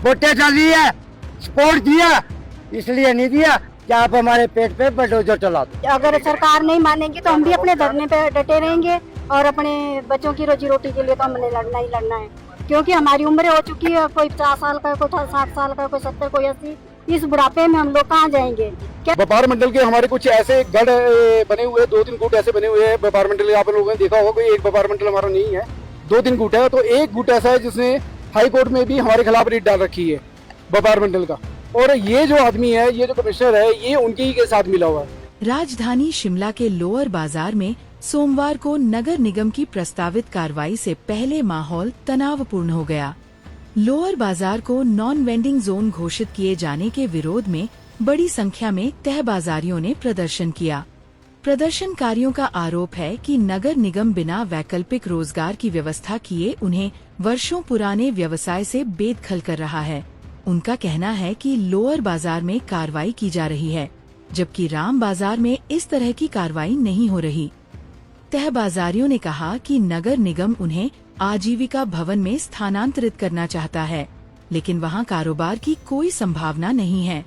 वोटें डाली है, सपोर्ट दिया, इसलिए नहीं दिया कि आप हमारे पेट पे बुलडोजर चला दो। अगर सरकार नहीं मानेगी तो हम भी अपने धरने पे डटे रहेंगे और अपने बच्चों की रोजी रोटी के लिए तो हमने लड़ना ही लड़ना है, क्योंकि हमारी उम्र हो चुकी है। कोई 50 साल का, कोई 60 साल का, कोई 70, कोई 80। इस बुढ़ापे में हम लोग कहाँ जाएंगे? व्यापार मंडल के हमारे कुछ ऐसे गढ़ बने हुए, 2-3 गुट ऐसे बने हुए हैं व्यापार मंडल। आप लोगों ने देखा होगा, कोई एक व्यापार मंडल हमारा नहीं है, 2-3 गुट है। तो एक गुट ऐसा है जिसने हाई कोर्ट में भी हमारे खिलाफ रिट डाल रखी है व्यापार मंडल का। और ये जो आदमी है, ये जो कमिश्नर है, ये उनके ही के साथ मिला हुआ है। राजधानी शिमला के लोअर बाजार में सोमवार को नगर निगम की प्रस्तावित कार्रवाई से पहले माहौल तनावपूर्ण हो गया। लोअर बाजार को नॉन वेंडिंग जोन घोषित किए जाने के विरोध में बड़ी संख्या में तहबाजारियों ने प्रदर्शन किया। प्रदर्शनकारियों का आरोप है कि नगर निगम बिना वैकल्पिक रोजगार की व्यवस्था किए उन्हें वर्षों पुराने व्यवसाय से बेदखल कर रहा है। उनका कहना है कि लोअर बाजार में कार्रवाई की जा रही है, जबकि राम बाजार में इस तरह की कार्रवाई नहीं हो रही। तहबाजारियों ने कहा कि नगर निगम उन्हें आजीविका भवन में स्थानांतरित करना चाहता है, लेकिन वहां कारोबार की कोई संभावना नहीं है।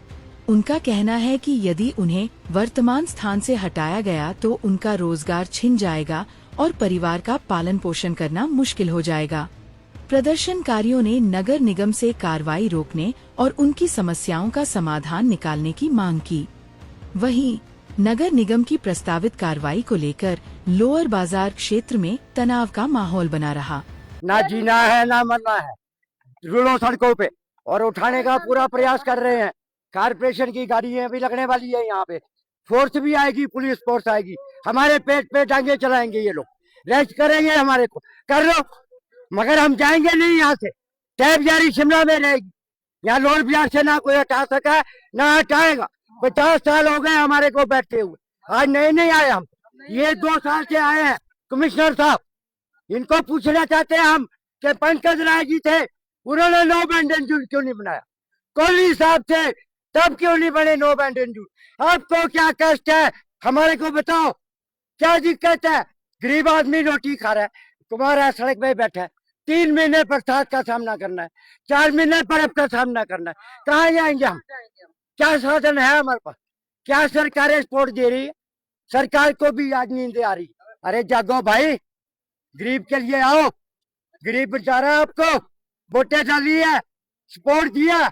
उनका कहना है कि यदि उन्हें वर्तमान स्थान से हटाया गया तो उनका रोजगार छिन जाएगा और परिवार का पालन पोषण करना मुश्किल हो जाएगा। प्रदर्शनकारियों ने नगर निगम से कार्रवाई रोकने और उनकी समस्याओं का समाधान निकालने की मांग की। वहीं नगर निगम की प्रस्तावित कार्रवाई को लेकर लोअर बाजार क्षेत्र में तनाव का माहौल बना रहा। ना जीना है ना मरना है, रुलो सड़कों पे और उठाने का पूरा प्रयास कर रहे हैं। कारपोरेशन की गाड़ियां भी लगने वाली है, यहाँ पे फोर्स भी आएगी, पुलिस फोर्स आएगी। हमारे पेट पे टांगे चलाएंगे ये लोग, रेस्ट करेंगे हमारे को, कर लो, मगर हम जाएंगे नहीं यहाँ से। टैब जारी शिमला में रहेगी, यहाँ लोअर बाजार से ना कोई हटा सका ना हटाएगा। 50 साल हो गए हमारे को बैठे हुए, आज नहीं आए हम, ये 2 साल से आए हैं। कमिश्नर साहब, इनको पूछना चाहते हैं हम कि पंकज राय जी थे, उन्होंने नो बैंडेज क्यों नहीं बनाया? कोहली साहब थे, तब क्यों नहीं बने नो बैंडेज? आपको क्या कष्ट है, हमारे को बताओ, क्या दिक्कत है? गरीब आदमी रोटी खा रहा है, तुम्हारा सड़क पे बैठा है, 3 महीने बरसात का सामना करना है, 4 महीने बर्फ का सामना करना है, कहाँ जाएंगे हम? क्या साधन है हमारे पास? क्या सरकारें सपोर्ट दे रही है? सरकार को भी आज नींद आ रही। अरे जागो भाई, गरीब के लिए आओ, गरीब बेचारा आपको वोटें डाली है, सपोर्ट दिया,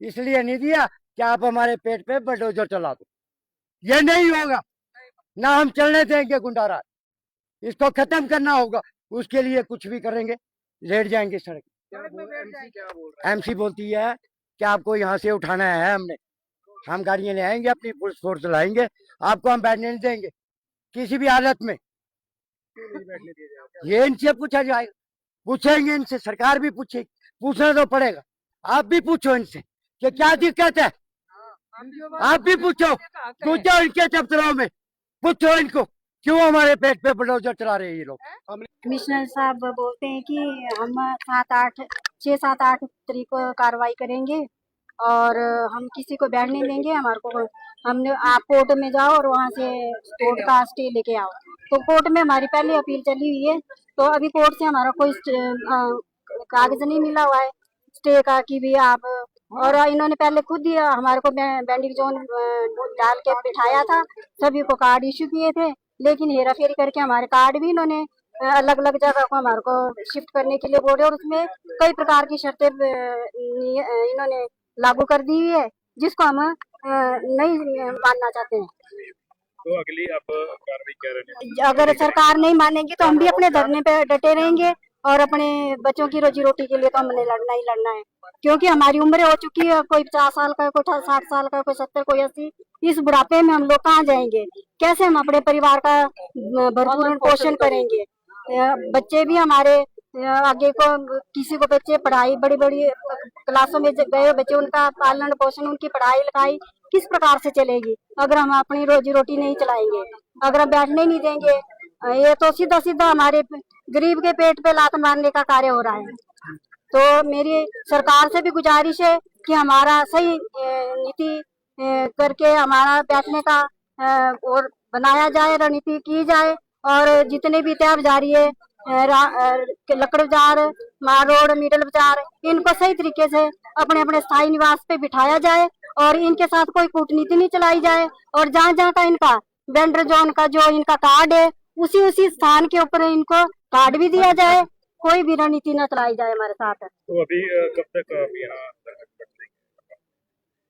इसलिए नहीं दिया कि आप हमारे पेट पे बुलडोजर चला दो। ये नहीं होगा, ना हम चलने देंगे गुंडा राज, इसको खत्म करना होगा। उसके लिए कुछ भी करेंगे, लेट जाएंगे सड़क। एमसी बोलती है कि आपको यहाँ से उठाना है, हम गाड़ियां ले आएंगे, अपनी पुलिस फोर्स लाएंगे, आपको हम बैठने नहीं देंगे किसी भी हालत में। ये इनसे पूछा जाएगा, पूछेंगे इनसे, सरकार भी पूछेगी, पूछना तो पड़ेगा। आप भी पूछो इनसे कि क्या दिक्कत है, आप भी पूछो इनके दफ्तरों में, पूछो इनको क्यों हमारे पेट पे बुलडोजर चला रहे हैं ये लोग। कमिश्नर साहब बोलते हैं कि हम 6, 7, 8 तारीख को कार्रवाई करेंगे और हम किसी को बैठ नहीं देंगे। हमारे को हमने आप कोर्ट में जाओ और वहाँ से कोर्ट का स्टे लेके आओ। तो कोर्ट में हमारी पहले अपील चली हुई है, तो अभी कोर्ट से हमारा कोई कागज नहीं मिला हुआ है स्टे का कि भी आप। और इन्होंने पहले खुद ही हमारे को बैंडिंग जोन डाल के बिठाया था, सभी को कार्ड इश्यू किए थे, लेकिन हेरा फेरी करके हमारे कार्ड भी इन्होंने अलग अलग जगह को हमारे को शिफ्ट करने के लिए बोले और उसमें कई प्रकार की शर्तें इन्होंने लागू कर दी हुई है, जिसको हम नहीं मानना चाहते हैं। तो अगली आप कार्रवाई क्या रहने? अगर सरकार नहीं मानेगी तो हम भी अपने धरने पे डटे रहेंगे और अपने बच्चों की रोजी रोटी के लिए तो हमने लड़ना ही लड़ना है, क्योंकि हमारी उम्र हो चुकी है। कोई 50 साल का, कोई 60 साल का, कोई 70, कोई 80। इस बुढ़ापे में हम लोग कहाँ जाएंगे? कैसे हम अपने परिवार का भरपूर पोषण करेंगे? बच्चे भी हमारे आगे को, किसी को बच्चे पढ़ाई बड़ी बड़ी क्लासों में गए बच्चे, उनका पालन पोषण, उनकी पढ़ाई लिखाई किस प्रकार से चलेगी अगर हम अपनी रोजी रोटी नहीं चलाएंगे, अगर हम बैठने नहीं देंगे? ये तो सीधा सीधा हमारे गरीब के पेट पे लात मारने का कार्य हो रहा है। तो मेरी सरकार से भी गुजारिश है कि हमारा सही नीति करके हमारा बैठने का और बनाया जाए, रणनीति की जाए, और जितने भी तहबाजारी है, लकड़ बाजार, मार रोड, मिडल बाजार, इनको सही तरीके से अपने अपने स्थायी निवास पे बिठाया जाए और इनके साथ कोई कूटनीति नहीं चलाई जाए। और जहाँ जहाँ का इनका वेंडर जोन का जो इनका कार्ड है, उसी उसी स्थान के ऊपर इनको कार्ड भी दिया जाए। कोई भी रणनीति न चलाई जाए हमारे साथ। तो अभी कब तक आप यहाँ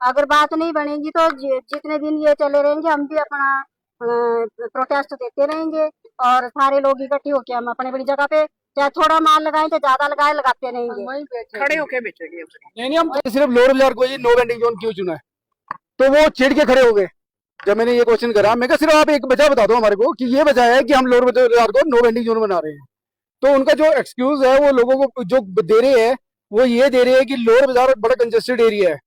अगर बात नहीं बनेगी तो जितने दिन ये चले रहेंगे हम भी अपना प्रोटेस्ट देते रहेंगे और सारे लोग इकट्ठे होके हम अपने बड़ी जगह पे चाहे थोड़ा माल लगाएं चाहे ज्यादा लगाए, लगाते रहेंगे। खड़े होके बेचेंगे? नहीं हम सिर्फ लोअर बाजार को ही नो वेंडिंग जोन क्यों चुना है? तो वो चिढ़ के खड़े हो गए जब मैंने ये क्वेश्चन करा। मैं कहा सिर्फ आप एक वजह बता दो हमारे को कि ये वजह है कि हम लोअर बाजार को नो वेंडिंग जोन बना रहे हैं। तो उनका जो एक्सक्यूज है वो लोगों को जो दे रहे हैं वो ये दे रहे हैं कि लोअर बाजार बड़ा कंजेस्टेड एरिया है,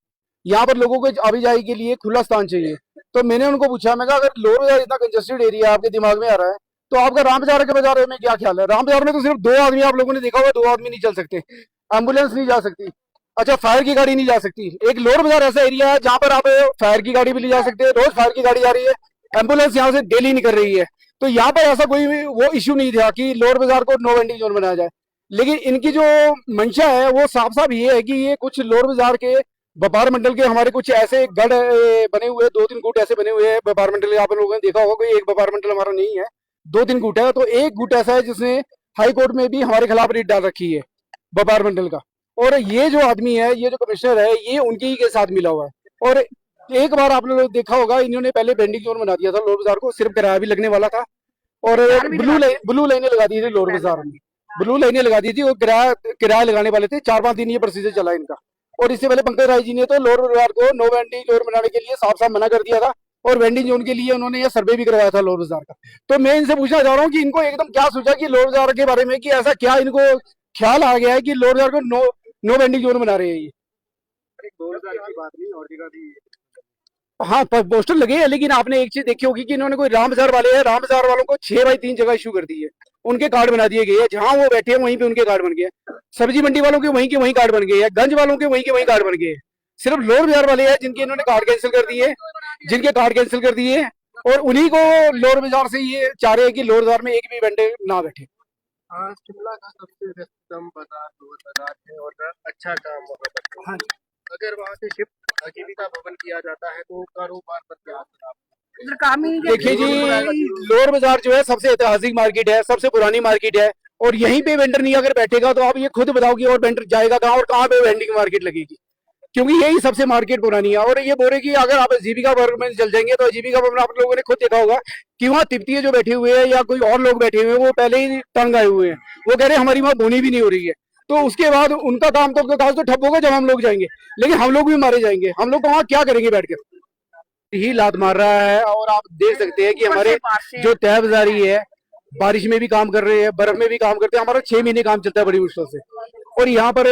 यहाँ पर लोगों को आवाजाही के लिए खुला स्थान चाहिए। तो मैंने उनको पूछा, मैं कहा अगर लोअर बाजार इतना कंजेस्टेड एरिया आपके दिमाग में आ रहा है तो आपका राम बाजार के बाजार में क्या ख्याल है? राम बाजार में तो सिर्फ 2 आदमी आप लोगों ने देखा हुआ, 2 आदमी नहीं चल सकते, एम्बुलेंस नहीं जा सकती, अच्छा फायर की गाड़ी नहीं जा सकती। एक लोअर बाजार ऐसा एरिया है जहाँ पर आप फायर की गाड़ी भी ले जा सकते हैं, रोज फायर की गाड़ी जा रही है, एम्बुलेंस यहाँ से डेली निकल रही है। तो यहाँ पर ऐसा कोई वो इश्यू नहीं था कि लोअर बाजार को नो वेंडिंग जोन बनाया जाए। लेकिन इनकी जो मंशा है वो साफ साफ ये है कि ये कुछ लोअर बाजार के व्यापार मंडल के हमारे कुछ ऐसे गढ़ बने हुए, 2-3 गुट ऐसे बने हुए हैं व्यापार मंडल। आप लोगों ने देखा होगा, कोई एक व्यापार मंडल हमारा नहीं है, 2-3 गुट है। तो एक गुट ऐसा है जिसने हाई कोर्ट में भी हमारे खिलाफ रिट डाल रखी है व्यापार मंडल का। और ये जो आदमी है, ये जो कमिश्नर है, ये उनके ही के साथ मिला हुआ है। और एक बार आप लोगों ने देखा होगा, इन्होंने पहले वेंडिंग जोन बना दिया था लोअर बाजार को, सिर्फ किराया भी लगने वाला था और ब्लू लाइनें लगा दी थी लोअर बाजार में, ब्लू लाइनें लगा दी थी और किराया लगाने वाले थे। 4-5 दिन ये प्रोसीजर चला इनका। और इससे पहले पंकज राय जी ने तो लोअर बाजार को नो वेंडिंग जोन बनाने के लिए साफ साफ मना कर दिया था और वेंडिंग जोन के लिए उन्होंने ये सर्वे भी करवाया था लोअर बाजार का। तो मैं इनसे पूछना चाह रहा हूँ कि इनको एकदम क्या सोचा कि लोअर बाजार के बारे में, कि ऐसा क्या इनको ख्याल आ गया है कि लोअर बाजार को नो वेंडिंग जोन बना रहे हैं ये? 2000 की बात नहीं और जगह भी हाँ पोस्टर लगे हैं, लेकिन आपने एक चीज देखी होगी कि इन्होंने कोई राम बाजार वाले हैं, राम बाजार वालों को 6x3 जगह इशू कर दी है, उनके कार्ड बना दिए गए हैं, जहां वो बैठे हैं वहीं पे उनके कार्ड बन गए। सब्जी मंडी वालों के वहीं के वहीं कार्ड बन गए हैं, गंज वालों के वहीं के वहीं कार्ड बन गए। सिर्फ लोअर बाजार वाले हैं जिनके इन्होंने कार्ड कैंसिल कर दिए, और उन्हीं को लोअर बाजार से ये चाह रहे हैं कि लोअर बाजार में एक भी वेंडर ना बैठे। शिमला का सबसे व्यस्ततम बाजार लोअर बाजार है और अच्छा काम वहाँ पर। हाँ, अगर वहाँ से शिफ्ट आजीविका भवन किया जाता है तो कारोबार पर क्या असर? देखिए जी, लोअर बाजार जो है सबसे ऐतिहासिक मार्केट है, सबसे पुरानी मार्केट है, और यहीं पे वेंडर नहीं अगर बैठेगा तो आप ये खुद बताओ कि और वेंडर जाएगा कहाँ और कहाँ पे वेंडिंग मार्केट लगेगी? क्योंकि यही सबसे मार्केट पुरानी है। और ये बोल रहे कि अगर आप जीविका भवन में चल जाएंगे तो जीविका भवन आप लोगों ने खुद देखा होगा कि वहाँ तिब्बती जो बैठे हुए हैं या कोई और लोग बैठे हुए हैं वो पहले ही तंग आए हुए हैं, वो कह रहे हैं हमारी वहाँ बोनी भी नहीं हो रही है। तो उसके बाद उनका काम तो ठप होगा जब हम लोग जाएंगे, लेकिन हम लोग भी मारे जाएंगे। हम लोग वहाँ क्या करेंगे बैठकर? ही लात मार रहा है। और आप देख सकते हैं कि हमारे जो तय बाजारी है बारिश में भी काम कर रहे हैं, बर्फ में भी काम करते हैं, हमारा 6 महीने काम चलता है बड़ी मुश्किल से। और यहाँ पर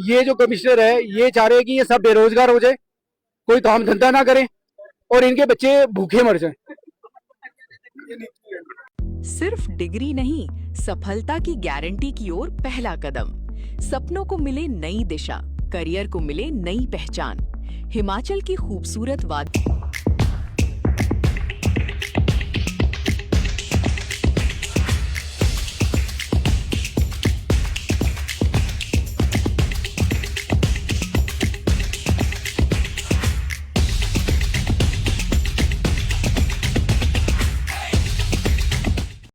ये जो कमिश्नर है ये चाह रहे हैं कि ये सब बेरोजगार हो जाए, कोई काम धंधा ना करें और इनके बच्चे भूखे मर जाएं। सिर्फ डिग्री नहीं, सफलता की गारंटी की ओर पहला कदम। सपनों को मिले नई दिशा, करियर को मिले नई पहचान। हिमाचल की खूबसूरत वादियों